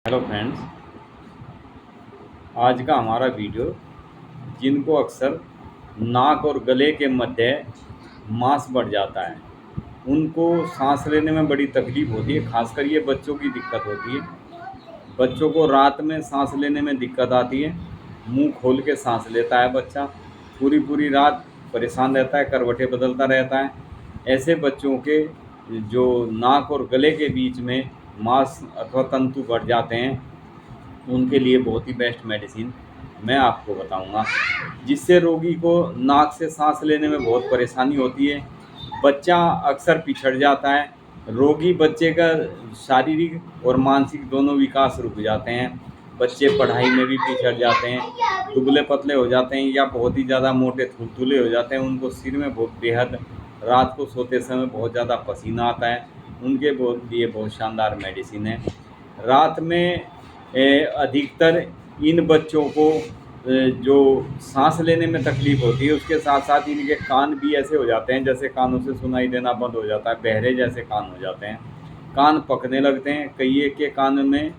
Hello friends, आज का हमारा वीडियो जिनको अक्सर नाक और गले के मध्य मांस बढ़ जाता है, उनको सांस लेने में बड़ी तकलीफ होती है। खासकर ये बच्चों की दिक्कत होती है। बच्चों को रात में सांस लेने में दिक्कत आती है। मुंह खोल के सांस लेता है बच्चा, पूरी पूरी रात परेशान रहता है, करवटें बदलता रहता है। ऐसे बच्चों के जो नाक और गले के बीच में मांस अथवा तंतु बढ़ जाते हैं, उनके लिए बहुत ही बेस्ट मेडिसिन मैं आपको बताऊंगा, जिससे रोगी को नाक से सांस लेने में बहुत परेशानी होती है। बच्चा अक्सर पिछड़ जाता है। रोगी बच्चे का शारीरिक और मानसिक दोनों विकास रुक जाते हैं। बच्चे पढ़ाई में भी पिछड़ जाते हैं, दुबले पतले हो जाते हैं या बहुत ही ज़्यादा मोटे थुलथुले हो जाते हैं। उनको सिर में बहुत बेहद रात को सोते समय बहुत ज़्यादा पसीना आता है। उनके लिए बहुत शानदार मेडिसिन है। रात में अधिकतर इन बच्चों को जो सांस लेने में तकलीफ़ होती है, उसके साथ साथ इनके कान भी ऐसे हो जाते हैं जैसे कानों से सुनाई देना बंद हो जाता है, बहरे जैसे कान हो जाते हैं, कान पकने लगते हैं। कई एक के कान में,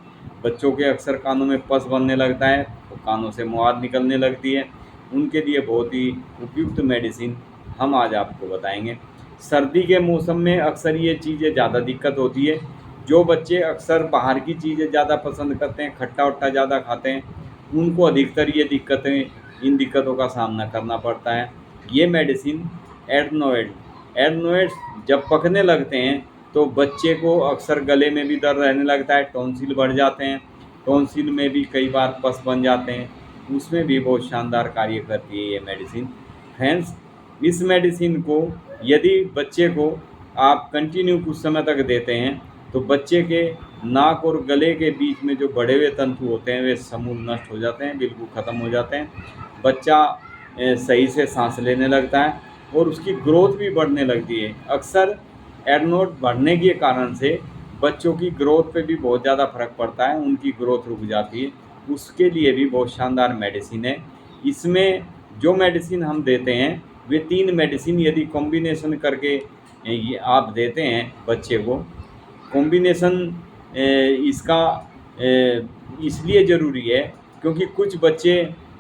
बच्चों के अक्सर कानों में पस बनने लगता है, तो कानों से मुआद निकलने लगती है। उनके लिए बहुत ही उपयुक्त मेडिसिन हम आज आपको बताएंगे। सर्दी के मौसम में अक्सर ये चीज़ें ज़्यादा दिक्कत होती है। जो बच्चे अक्सर बाहर की चीज़ें ज़्यादा पसंद करते हैं, खट्टा वट्टा ज़्यादा खाते हैं, उनको अधिकतर ये इन दिक्कतों का सामना करना पड़ता है। ये मेडिसिन एडनोइड्स जब पकने लगते हैं तो बच्चे को अक्सर गले में भी दर्द रहने लगता है, टॉन्सिल बढ़ जाते हैं, टॉन्सिल में भी कई बार पस बन जाते हैं, उसमें भी बहुत शानदार कार्य करती है ये मेडिसिन। फ्रेंड्स, इस मेडिसिन को यदि बच्चे को आप कंटिन्यू कुछ समय तक देते हैं तो बच्चे के नाक और गले के बीच में जो बढ़े हुए तंतु होते हैं वे समूल नष्ट हो जाते हैं, बिल्कुल ख़त्म हो जाते हैं। बच्चा सही से सांस लेने लगता है और उसकी ग्रोथ भी बढ़ने लगती है। अक्सर एडनोड बढ़ने के कारण से बच्चों की ग्रोथ पे भी बहुत ज़्यादा फर्क पड़ता है, उनकी ग्रोथ रुक जाती है। उसके लिए भी बहुत शानदार मेडिसिन है। इसमें जो मेडिसिन हम देते हैं वे 3 मेडिसिन यदि कॉम्बिनेशन करके ये आप देते हैं बच्चे को, कॉम्बिनेशन इसका इसलिए ज़रूरी है क्योंकि कुछ बच्चे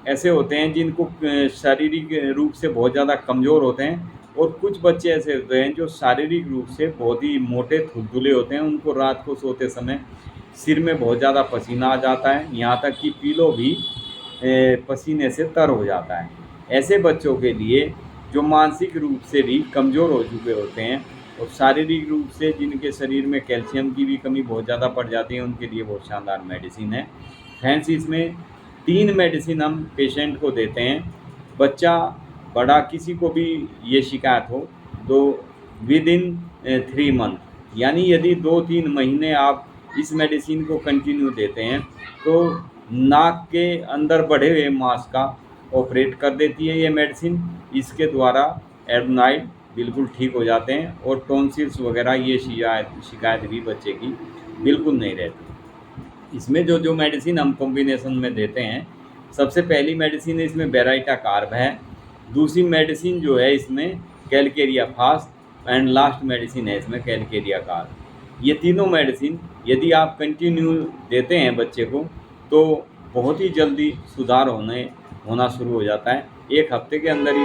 ऐसे होते हैं जिनको शारीरिक रूप से बहुत ज़्यादा कमज़ोर होते हैं, और कुछ बच्चे ऐसे होते हैं जो शारीरिक रूप से बहुत ही मोटे थुलथुले होते हैं। उनको रात को सोते समय सिर में बहुत ज़्यादा पसीना आ जाता है, यहाँ तक कि पीलो भी पसीने से तर हो जाता है। ऐसे बच्चों के लिए जो मानसिक रूप से भी कमज़ोर हो चुके होते हैं और शारीरिक रूप से जिनके शरीर में कैल्शियम की भी कमी बहुत ज़्यादा पड़ जाती है, उनके लिए बहुत शानदार मेडिसिन है। फ्रेंड्स, इसमें 3 मेडिसिन हम पेशेंट को देते हैं। बच्चा बड़ा किसी को भी ये शिकायत हो तो विद इन 3 मंथ, यानी यदि 2-3 महीने आप इस मेडिसिन को कंटिन्यू देते हैं तो नाक के अंदर बढ़े हुए मांस का ऑपरेट कर देती है ये मेडिसिन। इसके द्वारा एडनोइड बिल्कुल ठीक हो जाते हैं और टॉन्सिल्स वगैरह ये शिकायत भी बच्चे की बिल्कुल नहीं रहती। इसमें जो जो मेडिसिन हम कॉम्बिनेशन में देते हैं, सबसे पहली मेडिसिन है इसमें बेराइटा कार्ब है, दूसरी मेडिसिन जो है इसमें Calcarea fast, and last medicine है इसमें कैलकेरिया कार्ब। ये तीनों मेडिसिन यदि आप कंटिन्यू देते हैं बच्चे को तो बहुत ही जल्दी सुधार होना शुरू हो जाता है। 1 हफ्ते के अंदर ही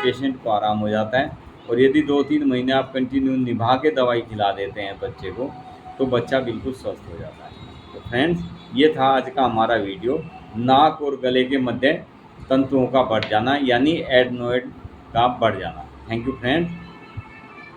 पेशेंट को आराम हो जाता है, और यदि 2-3 महीने आप कंटिन्यू निभा के दवाई खिला देते हैं बच्चे को तो बच्चा बिल्कुल स्वस्थ हो जाता है। तो फ्रेंड्स, ये था आज का हमारा वीडियो, नाक और गले के मध्य तंतुओं का बढ़ जाना यानी एडनोइड का बढ़ जाना। Thank you friends.